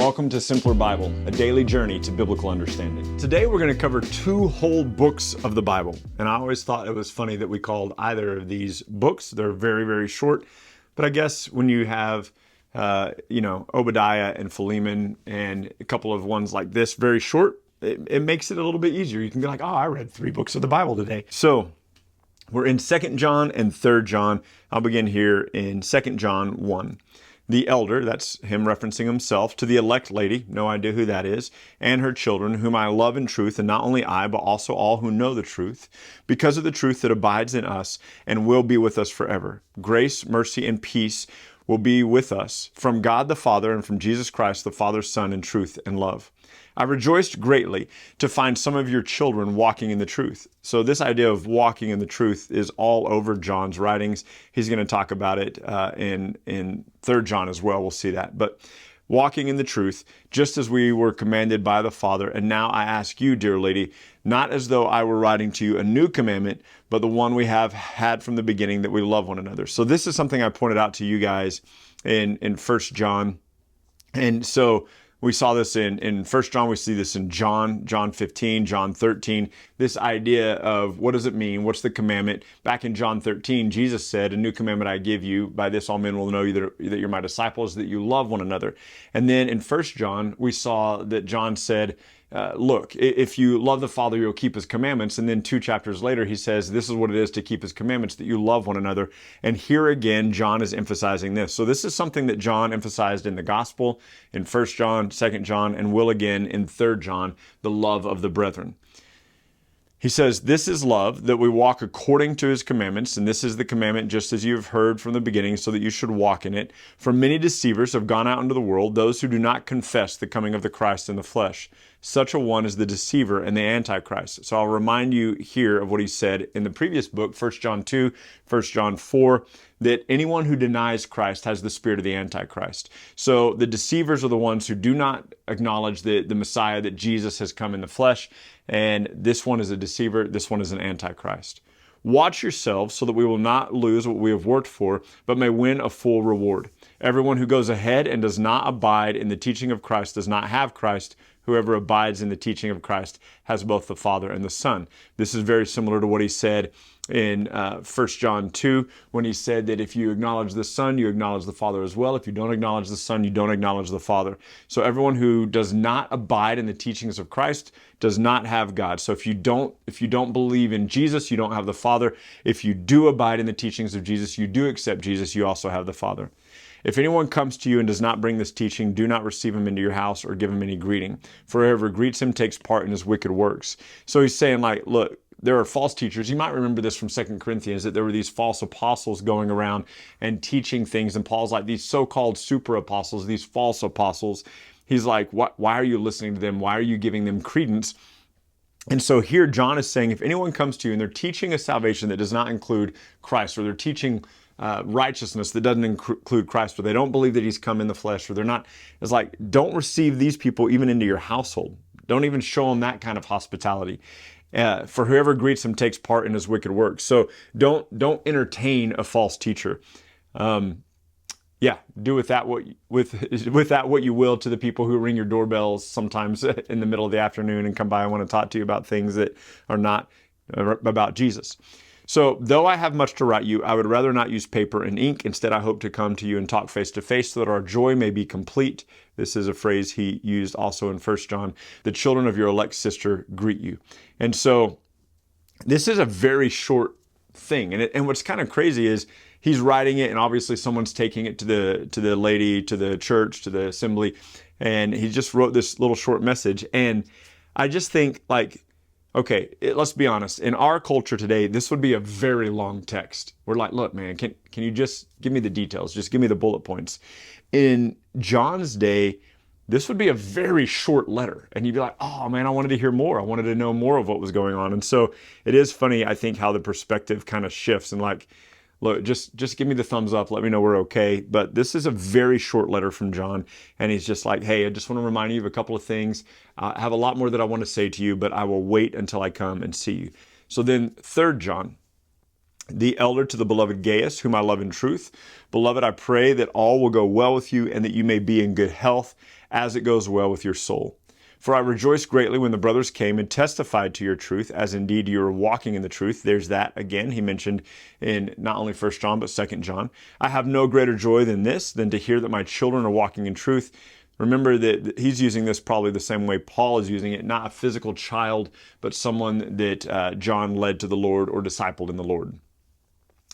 welcome to Simpler Bible, a daily journey to biblical understanding. Today we're going to cover 2 whole books of the Bible, and I always thought it was funny that we called either of these books. They're very, very short, but I guess when you have, Obadiah and Philemon and a couple of ones like this, very short, it makes it a little bit easier. You can be like, oh, I read 3 books of the Bible today. So we're in 2 John and 3 John. I'll begin here in 2 John 1. The elder, that's him referencing himself, to the elect lady, no idea who that is, and her children, whom I love in truth, and not only I, but also all who know the truth, because of the truth that abides in us and will be with us forever. Grace, mercy, and peace will be with us from God the Father and from Jesus Christ, the Father's Son, in truth and love. I rejoiced greatly to find some of your children walking in the truth. So this idea of walking in the truth is all over John's writings. He's going to talk about it in 3 John as well. We'll see that. But walking in the truth, just as we were commanded by the Father. And now I ask you, dear lady, not as though I were writing to you a new commandment, but the one we have had from the beginning, that we love one another. So this is something I pointed out to you guys in 1 John. And so we saw this in 1 John, we see this in John 15, John 13, this idea of what does it mean? What's the commandment? Back in John 13, Jesus said, a new commandment I give you, by this all men will know that you're my disciples, that you love one another. And then in 1 John, we saw that John said, look, if you love the Father, you'll keep his commandments. And then 2 chapters later, he says, this is what it is to keep his commandments, that you love one another. And here again, John is emphasizing this. So this is something that John emphasized in the gospel, in 1 John, 2 John, and will again in 3 John, the love of the brethren. He says, this is love, that we walk according to his commandments. And this is the commandment, just as you have heard from the beginning, so that you should walk in it. For many deceivers have gone out into the world, those who do not confess the coming of the Christ in the flesh. Such a one is the deceiver and the antichrist. So I'll remind you here of what he said in the previous book, 1 John 2, 1 John 4, that anyone who denies Christ has the spirit of the antichrist. So the deceivers are the ones who do not acknowledge the Messiah, that Jesus has come in the flesh. And this one is a deceiver. This one is an antichrist. Watch yourselves so that we will not lose what we have worked for, but may win a full reward. Everyone who goes ahead and does not abide in the teaching of Christ does not have Christ. Whoever abides in the teaching of Christ has both the Father and the Son. This is very similar to what he said in 1 John 2, when he said that if you acknowledge the Son, you acknowledge the Father as well. If you don't acknowledge the Son, you don't acknowledge the Father. So everyone who does not abide in the teachings of Christ does not have God. So if you don't believe in Jesus, you don't have the Father. If you do abide in the teachings of Jesus, you do accept Jesus, you also have the Father. If anyone comes to you and does not bring this teaching, do not receive him into your house or give him any greeting. For whoever greets him takes part in his wicked works. So he's saying, like, look, there are false teachers. You might remember this from 2 Corinthians, that there were these false apostles going around and teaching things. And Paul's like, these so-called super apostles, these false apostles. He's like, why are you listening to them? Why are you giving them credence? And so here John is saying, if anyone comes to you and they're teaching a salvation that does not include Christ, or they're teaching righteousness that doesn't include Christ, or they don't believe that he's come in the flesh, or they're not, it's like, don't receive these people even into your household. Don't even show them that kind of hospitality. For whoever greets him takes part in his wicked works. So don't entertain a false teacher. Do with that what you will to the people who ring your doorbells sometimes in the middle of the afternoon and come by and want to talk to you about things that are not about Jesus. So, though I have much to write you, I would rather not use paper and ink. Instead, I hope to come to you and talk face to face so that our joy may be complete. This is a phrase he used also in 1 John. The children of your elect sister greet you. And so, this is a very short thing. And what's kind of crazy is he's writing it, and obviously someone's taking it to the lady, to the church, to the assembly. And he just wrote this little short message. And I just think, like, okay, let's be honest. In our culture today, this would be a very long text. We're like, look, man, can you just give me the details? Just give me the bullet points. In John's day, this would be a very short letter. And you'd be like, oh man, I wanted to hear more. I wanted to know more of what was going on. And so it is funny, I think, how the perspective kind of shifts. And like, look, just give me the thumbs up. Let me know we're okay. But this is a very short letter from John. And he's just like, hey, I just want to remind you of a couple of things. I have a lot more that I want to say to you, but I will wait until I come and see you. So then 3 John. the elder to the beloved Gaius, whom I love in truth. Beloved, I pray that all will go well with you and that you may be in good health as it goes well with your soul. For I rejoiced greatly when the brothers came and testified to your truth, as indeed you are walking in the truth. There's that again. He mentioned in not only 1 John, but 2 John. I have no greater joy than this, than to hear that my children are walking in truth. Remember that he's using this probably the same way Paul is using it, not a physical child, but someone that John led to the Lord or discipled in the Lord.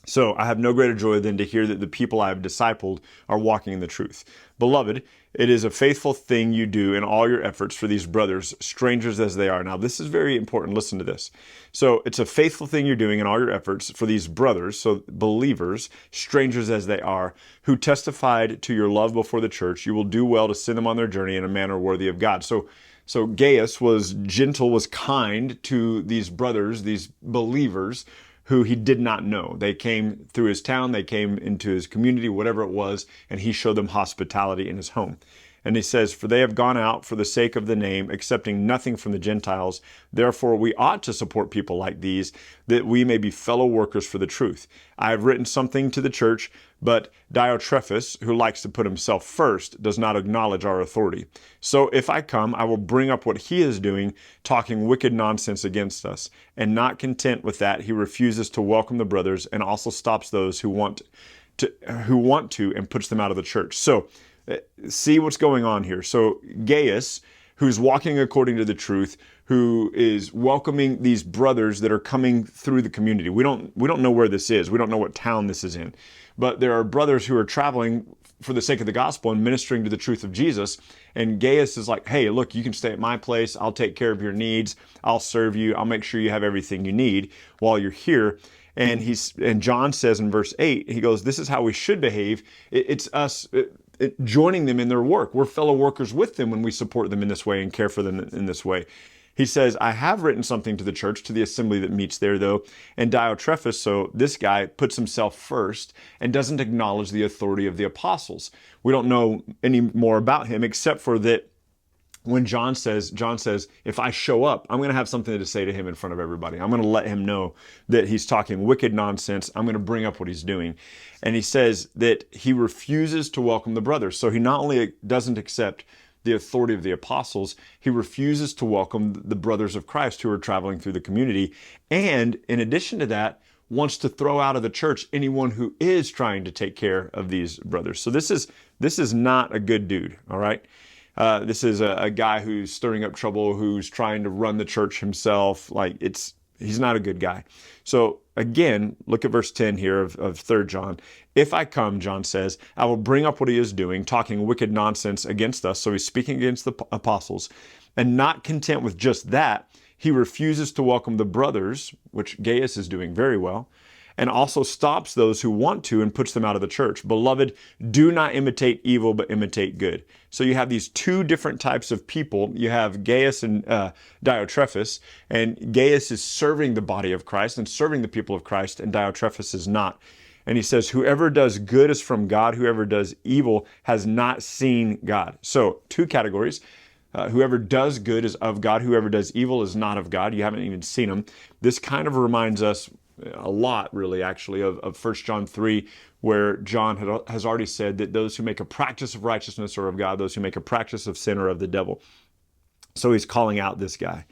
So I have no greater joy than to hear that the people I have discipled are walking in the truth. Beloved, it is a faithful thing you do in all your efforts for these brothers, strangers as they are. Now, this is very important. Listen to this. So it's a faithful thing you're doing in all your efforts for these brothers, so believers, strangers as they are, who testified to your love before the church. You will do well to send them on their journey in a manner worthy of God. So Gaius was gentle, was kind to these brothers, these believers, who he did not know. They came through his town, they came into his community, whatever it was, and he showed them hospitality in his home. And he says, for they have gone out for the sake of the name, accepting nothing from the Gentiles. Therefore, we ought to support people like these, that we may be fellow workers for the truth. I have written something to the church, but Diotrephes, who likes to put himself first, does not acknowledge our authority. So if I come, I will bring up what he is doing, talking wicked nonsense against us. And not content with that, he refuses to welcome the brothers and also stops those who want to and puts them out of the church. So see what's going on here. So Gaius, who's walking according to the truth, who is welcoming these brothers that are coming through the community. We don't know where this is. We don't know what town this is in. But there are brothers who are traveling for the sake of the gospel and ministering to the truth of Jesus. And Gaius is like, hey, look, you can stay at my place. I'll take care of your needs. I'll serve you. I'll make sure you have everything you need while you're here. And John says in verse 8, he goes, this is how we should behave. It's us joining them in their work. We're fellow workers with them when we support them in this way and care for them in this way. He says, I have written something to the church, to the assembly that meets there, though. And Diotrephes, so this guy puts himself first and doesn't acknowledge the authority of the apostles. We don't know any more about him except for that when John says, if I show up, I'm going to have something to say to him in front of everybody. I'm going to let him know that he's talking wicked nonsense. I'm going to bring up what he's doing. And he says that he refuses to welcome the brothers. So he not only doesn't accept the authority of the apostles, he refuses to welcome the brothers of Christ who are traveling through the community. And in addition to that, wants to throw out of the church anyone who is trying to take care of these brothers. So this is not a good dude, all right? This is a guy who's stirring up trouble, who's trying to run the church himself. He's not a good guy. So again, look at verse 10 here of 3 John. If I come, John says, I will bring up what he is doing, talking wicked nonsense against us. So he's speaking against the apostles. And not content with just that, he refuses to welcome the brothers, which Gaius is doing very well, and also stops those who want to and puts them out of the church. Beloved, do not imitate evil, but imitate good. So you have these two different types of people. You have Gaius and Diotrephes, and Gaius is serving the body of Christ and serving the people of Christ, and Diotrephes is not. And he says, whoever does good is from God. Whoever does evil has not seen God. So two categories. Whoever does good is of God. Whoever does evil is not of God. You haven't even seen him. This kind of reminds us a lot, really, actually, of 1 John 3, where John has already said that those who make a practice of righteousness are of God, those who make a practice of sin are of the devil. So he's calling out this guy.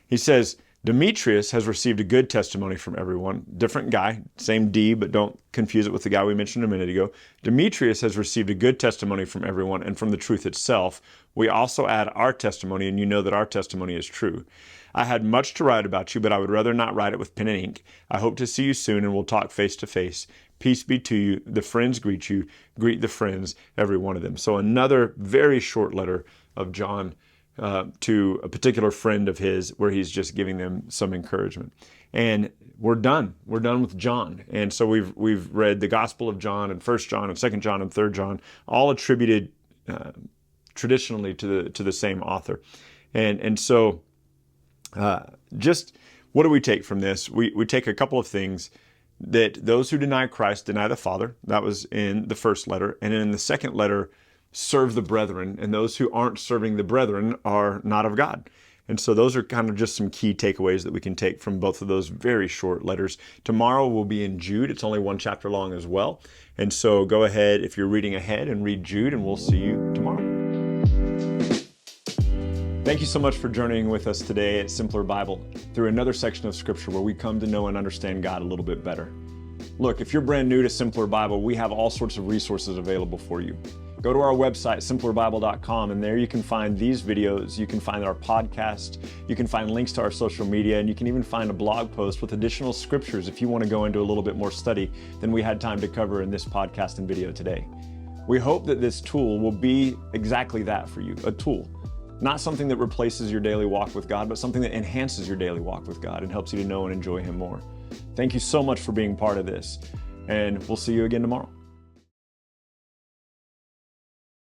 He says, Demetrius has received a good testimony from everyone. Different guy, same D, but don't confuse it with the guy we mentioned a minute ago. Demetrius has received a good testimony from everyone and from the truth itself. We also add our testimony, and you know that our testimony is true. I had much to write about you, but I would rather not write it with pen and ink. I hope to see you soon, and we'll talk face to face. Peace be to you. The friends greet you. Greet the friends, every one of them. So another very short letter of John to a particular friend of his, where he's just giving them some encouragement. And we're done. We're done with John. And so we've read the Gospel of John and 1 John and 2 John and 3 John, all attributed traditionally to the same author. And so just what do we take from this? We take a couple of things. That those who deny Christ deny the Father. That was in the first letter. And in the second letter, serve the brethren. And those who aren't serving the brethren are not of God. And so those are kind of just some key takeaways that we can take from both of those very short letters. Tomorrow we'll be in Jude. It's only one chapter long as well. And so go ahead if you're reading ahead and read Jude, and we'll see you tomorrow. Thank you so much for journeying with us today at Simpler Bible through another section of Scripture where we come to know and understand God a little bit better. Look, if you're brand new to Simpler Bible, we have all sorts of resources available for you. Go to our website, simplerbible.com, and there you can find these videos, you can find our podcast, you can find links to our social media, and you can even find a blog post with additional scriptures if you want to go into a little bit more study than we had time to cover in this podcast and video today. We hope that this tool will be exactly that for you, a tool. Not something that replaces your daily walk with God, but something that enhances your daily walk with God and helps you to know and enjoy Him more. Thank you so much for being part of this, and we'll see you again tomorrow.